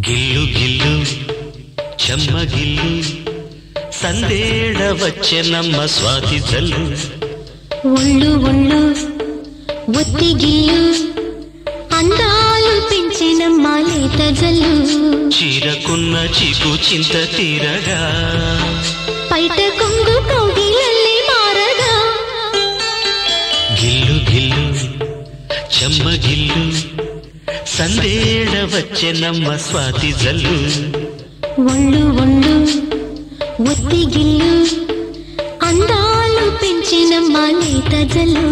గిల్లు గిల్లు చెమ్మగిల్లు సందేడ వచ్చెనమ్మ స్వాతి జల్లు ఒళ్ళు ఒళ్ళు ఒత్తిగిల్లు అందాలు పెంచెనమ్మ లేత జల్లు చీరకున్న చీకు చింత తీరగా పైట కొంగు కౌగిలల్లే మారగా గిల్లు గిల్లు చెమ్మగిల్లు సందేడ వచ్చెనమ్మ స్వాతి జల్లు ఒళ్ళు ఒళ్ళు ఒత్తిగిల్లు అందాలు పెంచెనమ్మ లేత జల్లు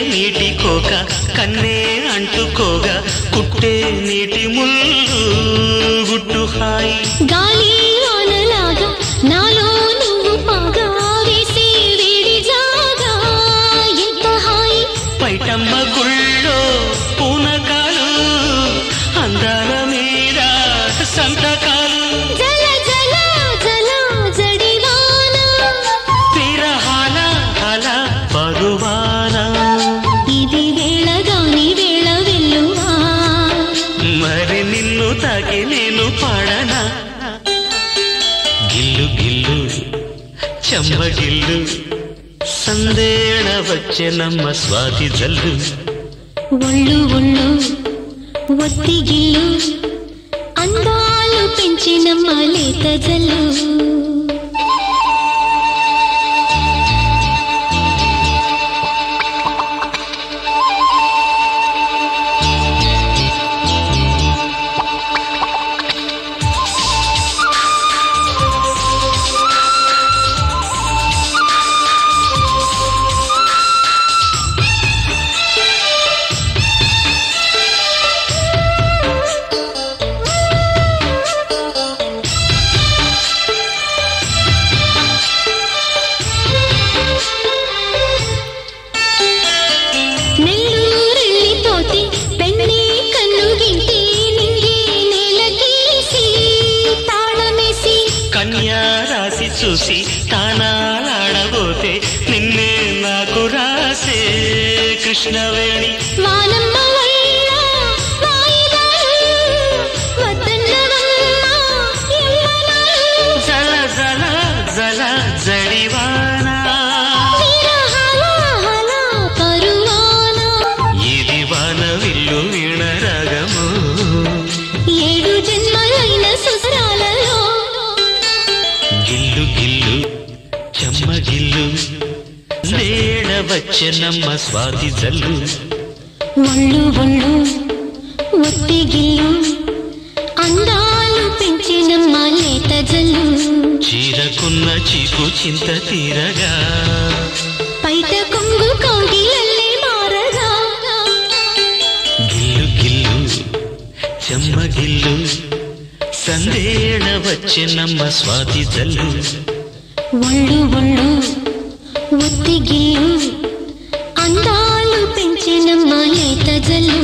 నీటి కోక కన్నే అంటుకోగా కుట్టే నీటి ముళ్ళు గుట్టు హాయి గాలి వానలాగా నాలో నువ్వు పాగా వేసే వేడి జాగా ఎంత హాయి పైటమ్మ గుళ్ళో పూనకాలు అందాల మీద సంతకాలు జల జల జల జడివాన విరహాల హల పరువాన ఇది వేళగాని వేళ వెల్లువా మరి నిన్ను తాకి నేను పాడనా గిల్లు గిల్లు చెమ్మగిల్లు సందేడ వచ్చెనమ్మ స్వాతి జల్లు ఒళ్ళు ఒళ్ళు ఒత్తిగిల్లు అందాలు పెంచెనమ్మ లేత జల్లు రాసి చూసి తానాలాడబోతే నిన్నే నాకు రాసే కృష్ణవేణి వానమ్మ వల్ల జల జల జల జడివాన ఇది వాన విల్లు వీణ రాగము ఏడు జన్మలైన సుస్రాలలో గిల్లు గిల్లు చెమ్మగిల్లు నేడ వచ్చెనమ్మ స్వాతి జల్లు ఒళ్ళు ఒళ్ళు ఒత్తిగిల్లు అందాలు పెంచెనమ్మ లేత జల్లు చీరకున్న చీకు చింత తీరగా పైట కొంగు కౌగిలల్లే మారగా గిల్లు గిల్లు చెమ్మగిల్లు సందేడ వచ్చెనమ్మ స్వాతి జల్లు ఒళ్ళు ఒళ్ళు ఒత్తిగిల్లు అందాలు పెంచెనమ్మ లేత జల్లు